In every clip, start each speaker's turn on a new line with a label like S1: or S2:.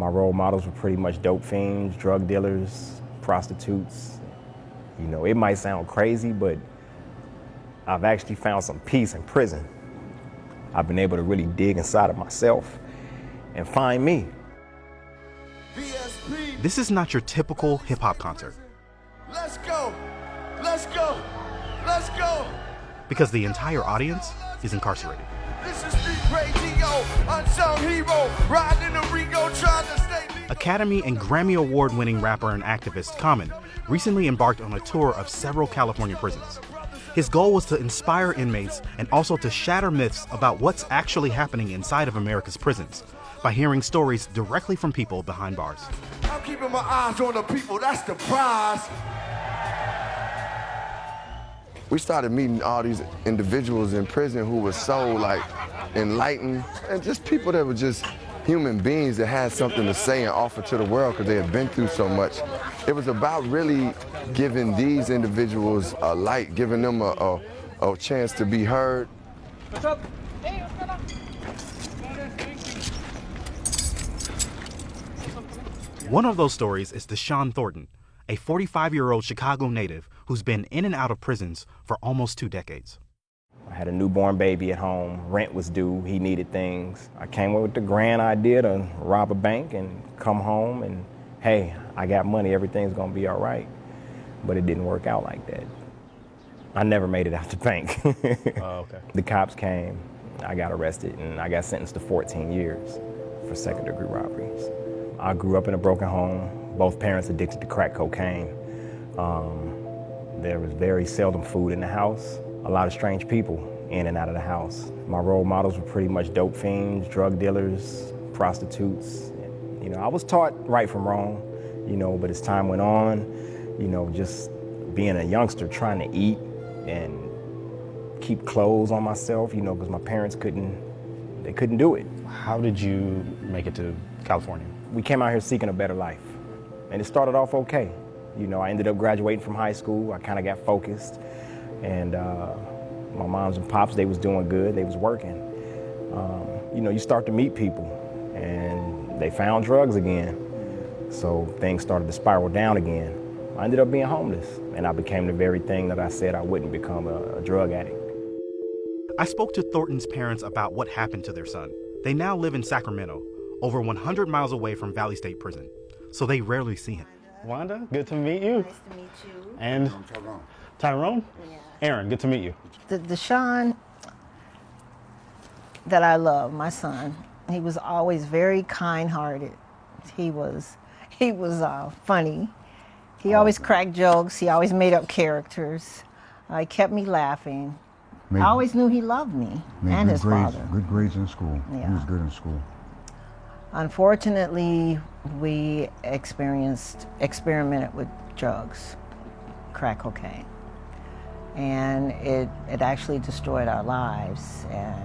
S1: My role models were pretty much dope fiends, drug dealers, prostitutes. You know, it might sound crazy, but I've actually found some peace in prison. I've been able to really dig inside of myself and find me.
S2: This is not your typical hip-hop concert.
S3: Let's go, let's go, let's go.
S2: Because the entire audience is incarcerated.
S3: This is Street Radio, unsung hero, riding the Rigo, trying to stay legal.
S2: Academy and Grammy Award-winning rapper and activist Common recently embarked on a tour of several California prisons. His goal was to inspire inmates and also to shatter myths about what's actually happening inside of America's prisons by hearing stories directly from people behind bars.
S3: I'm keeping my eyes on the people, that's the prize. We started meeting all these individuals in prison who were so enlightened, and just people that were just human beings that had something to say and offer to the world because they had been through so much. It was about really giving these individuals a light, giving them a chance to be heard.
S4: What's up? Hey, what's going on?
S2: One of those stories is Deshaun Thornton, a 45-year-old Chicago native who's been in and out of prisons for almost 2 decades.
S1: I had a newborn baby at home, rent was due, he needed things. I came up with the grand idea to rob a bank and come home and, hey, I got money, everything's gonna be all right. But it didn't work out like that. I never made it out the bank.
S2: Oh, okay.
S1: The cops came, I got arrested, and I got sentenced to 14 years for second-degree robberies. I grew up in a broken home, both parents addicted to crack cocaine. There was very seldom food in the house, a lot of strange people in and out of the house. My role models were pretty much dope fiends, drug dealers, prostitutes. You know, I was taught right from wrong, you know, but as time went on, you know, just being a youngster trying to eat and keep clothes on myself, you know, because my parents couldn't do it.
S2: How did you make it to California?
S1: We came out here seeking a better life, and it started off okay. You know, I ended up graduating from high school. I kind of got focused, and my moms and pops, they was doing good, they was working. You know, you start to meet people, and they found drugs again, so things started to spiral down again. I ended up being homeless, and I became the very thing that I said I wouldn't become, a drug addict.
S2: I spoke to Thornton's parents about what happened to their son. They now live in Sacramento, over 100 miles away from Valley State Prison, so they rarely see him.
S5: Wanda, good to meet you.
S6: Nice to meet you.
S5: And Tyrone?
S6: Yeah.
S5: Aaron, good to meet you.
S6: The Deshaun that I love, my son, he was always very kind-hearted. He was funny. He always cracked jokes. He always made up characters. He kept me laughing. I always knew he loved me and his father.
S7: Good grades in school.
S6: Yeah.
S7: He was good in school.
S6: Unfortunately, we experimented with drugs, crack cocaine, and it actually destroyed our lives, and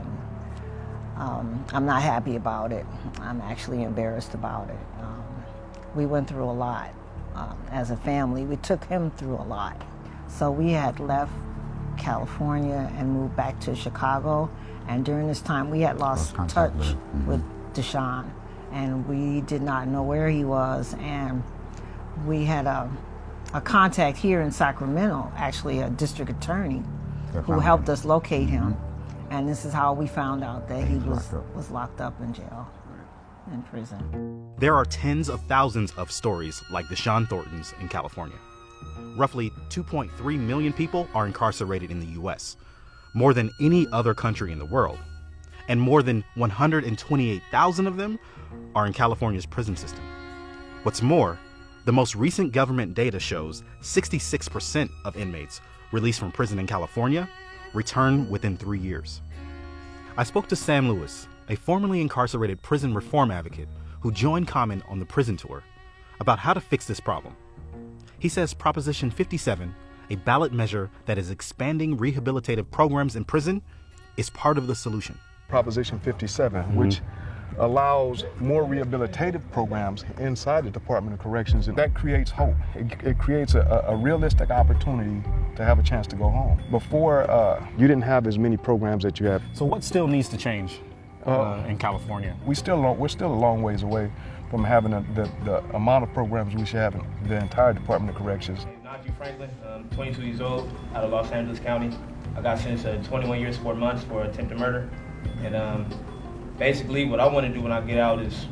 S6: I'm not happy about it. I'm actually embarrassed about it. We went through a lot as a family. We took him through a lot. So we had left California and moved back to Chicago, and during this time we had lost touch with Deshaun, and we did not know where he was, and we had a contact here in Sacramento, actually a district attorney, who helped us locate him, and this is how we found out that he was locked up in jail, in prison.
S2: There are tens of thousands of stories like Deshaun Thornton's in California. Roughly 2.3 million people are incarcerated in the U.S., more than any other country in the world. And more than 128,000 of them are in California's prison system. What's more, the most recent government data shows 66% of inmates released from prison in California return within 3 years. I spoke to Sam Lewis, a formerly incarcerated prison reform advocate who joined Common on the prison tour, about how to fix this problem. He says Proposition 57, a ballot measure that is expanding rehabilitative programs in prison, is part of the solution.
S8: Proposition 57, which allows more rehabilitative programs inside the Department of Corrections, and that creates hope. It creates a realistic opportunity to have a chance to go home. Before, you didn't have as many programs that you have.
S5: So what still needs to change in California?
S8: We're still a long ways away, from having the amount of programs we should have in the entire Department of Corrections.
S7: Najee Franklin, 22 years old, out of Los Angeles County. I got sentenced to 21 years, 4 months for attempted murder. And basically what I want to do when I get out is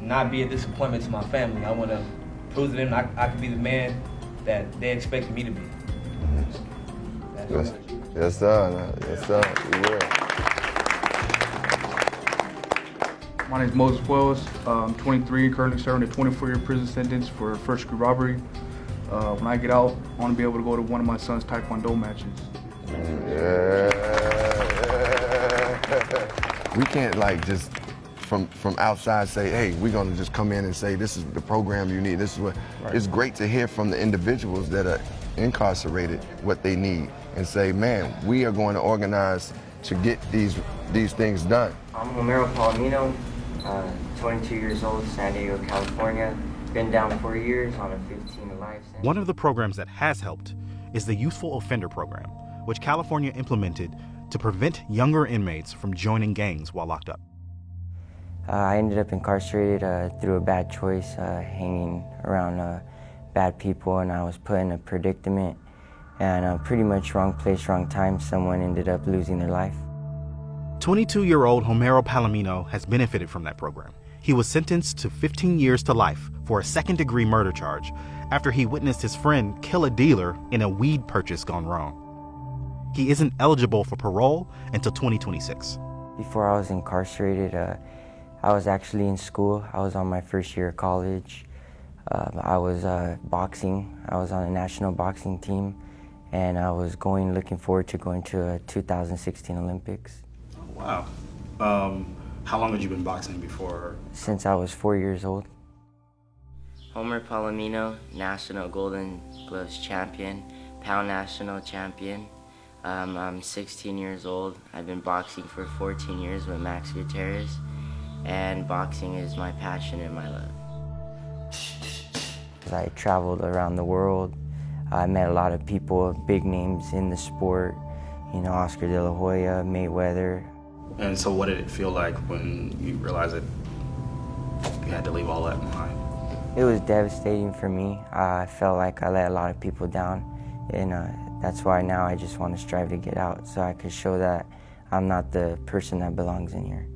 S7: not be a disappointment to my family. I want to prove to them I can be the man that they expected me to be.
S3: Yes, sir. Yes, sir. You will.
S4: My name is Moses Wells. I'm 23, currently serving a 24-year prison sentence for first-degree robbery. When I get out, I want to be able to go to one of my son's Taekwondo matches.
S3: Yeah. We can't like just from outside say, hey, we're gonna just come in and say this is the program you need. This is what. Right. It's great to hear from the individuals that are incarcerated what they need and say, man, we are going to organize to get these things done.
S9: I'm Homero Palomino, 22 years old, San Diego, California. Been down 4 years on a 15 to life sentence.
S2: One of the programs that has helped is the Youthful Offender Program, which California implemented to prevent younger inmates from joining gangs while locked up.
S9: I ended up incarcerated through a bad choice, hanging around bad people, and I was put in a predicament, and pretty much wrong place, wrong time, someone ended up losing their life.
S2: 22-year-old Homero Palomino has benefited from that program. He was sentenced to 15 years to life for a second-degree murder charge after he witnessed his friend kill a dealer in a weed purchase gone wrong. He isn't eligible for parole until 2026.
S9: Before I was incarcerated, I was actually in school. I was on my first year of college. I was boxing. I was on a national boxing team, and I was looking forward to going to a 2016 Olympics.
S2: Wow. How long had you been boxing before?
S9: Since I was 4 years old. Homer Palomino, National Golden Gloves champion, Pound National champion. I'm 16 years old. I've been boxing for 14 years with Max Gutierrez, and boxing is my passion and my love. I traveled around the world. I met a lot of people, big names in the sport, Oscar De La Hoya, Mayweather.
S2: And so what did it feel like when you realized that you had to leave all that behind?
S9: It was devastating for me. I felt like I let a lot of people down, and that's why now I just want to strive to get out so I could show that I'm not the person that belongs in here.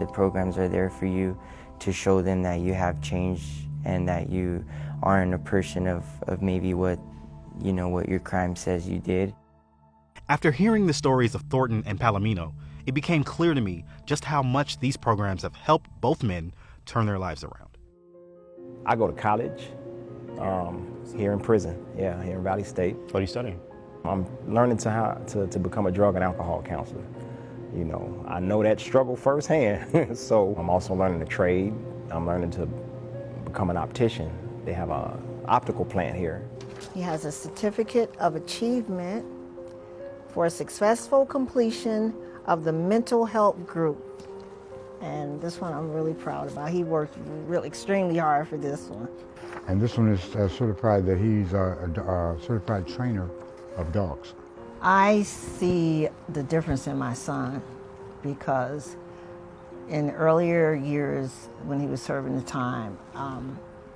S9: The programs are there for you to show them that you have changed and that you aren't a person of maybe what your crime says you did.
S2: After hearing the stories of Thornton and Palomino, it became clear to me just how much these programs have helped both men turn their lives around.
S1: I go to college here in prison, here in Valley State.
S5: What are you studying?
S1: I'm learning how to become a drug and alcohol counselor. I know that struggle firsthand, so I'm also learning to trade. I'm learning to become an optician. They have an optical plant here.
S6: He has a certificate of achievement for successful completion of the mental health group. And this one I'm really proud about. He worked really extremely hard for this one.
S10: And this one is certified that he's a certified trainer of dogs.
S6: I see the difference in my son because in earlier years when he was serving the time,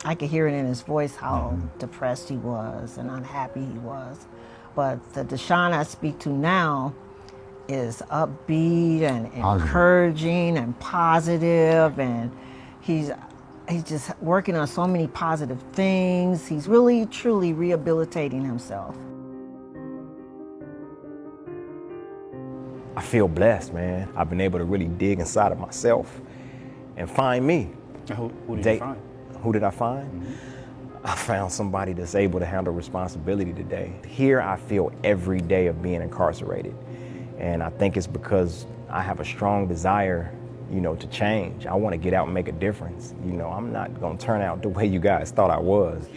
S6: I could hear it in his voice how depressed he was and unhappy he was. But the Deshaun I speak to now is upbeat and encouraging and positive, and he's just working on so many positive things. He's really, truly rehabilitating himself.
S1: I feel blessed, man. I've been able to really dig inside of myself and find me.
S5: Who did you find?
S1: Who did I find? Mm-hmm. I found somebody that's able to handle responsibility today. Here I feel every day of being incarcerated. And I think it's because I have a strong desire, to change. I want to get out and make a difference. I'm not going to turn out the way you guys thought I was.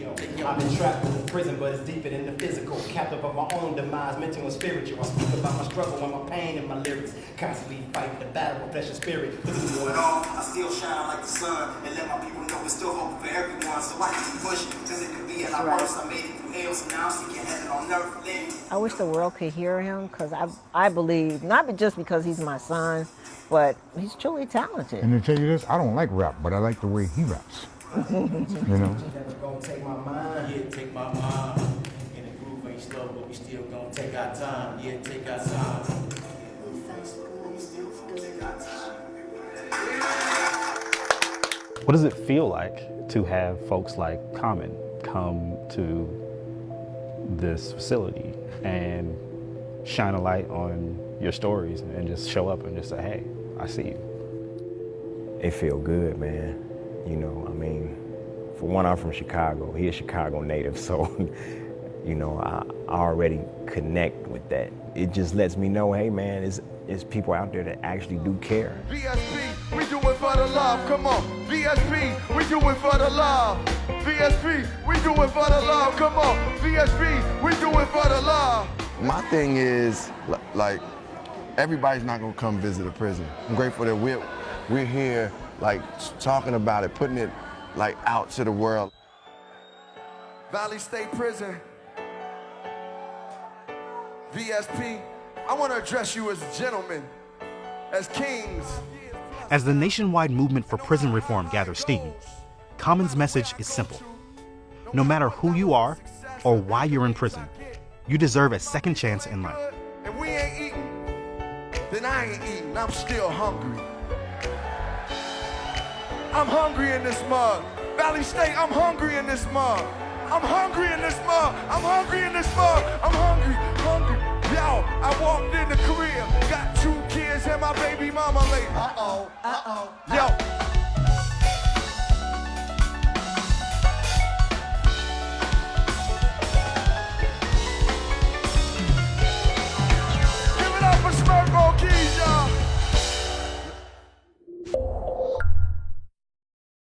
S11: I've been trapped in prison, but it's deeper than the physical. Captive of my own demise, mental and spiritual. I speak about my struggle and my pain in my lyrics. Constantly fighting the battle of flesh and spirit. Through it all, I still shine like the sun. And let my people know there's still hope for everyone. So I keep pushing, cause it could be at our worst. I made it through hell, so now I'm seeking heaven on earth.
S6: I wish the world could hear him, because I believe, not just because he's my son, but he's truly talented.
S10: And to tell you this, I don't like rap, but I like the way he raps. You know?
S11: Gonna take my mind, yeah, take my mind. And the groove ain't slow, but we still gonna take our time, yeah, take our time.
S2: What does it feel like to have folks like Common come to this facility and shine a light on your stories and just show up and just say, hey, I see you?
S1: It feel good, man. You know, I mean, for one, I'm from Chicago. He a Chicago native, so, you know, I already connect with that. It just lets me know, hey, man, there's people out there that actually do care.
S3: VSP, we do it for the love, come on. VSP, we do it for the love. VSP, we do it for the love, come on. VSP, we do it for the love. My thing is, like, everybody's not gonna come visit a prison. I'm grateful that we're here, like, talking about it, putting it, like, out to the world. Valley State Prison, VSP, I want to address you as gentlemen, as kings.
S2: As the nationwide movement for prison reform gathers steam, Common's message is simple. No matter who you are or why you're in prison, you deserve a second chance in life.
S3: And we ain't eating, then I ain't eating. I'm still hungry. I'm hungry in this mug. Valley State, I'm hungry in this mug. I'm hungry in this mug. I'm hungry in this mug. I'm hungry, hungry. Yo, I walked in the crib, got 2 kids and my baby mama lady.
S11: Uh-oh, uh-oh.
S3: Yo,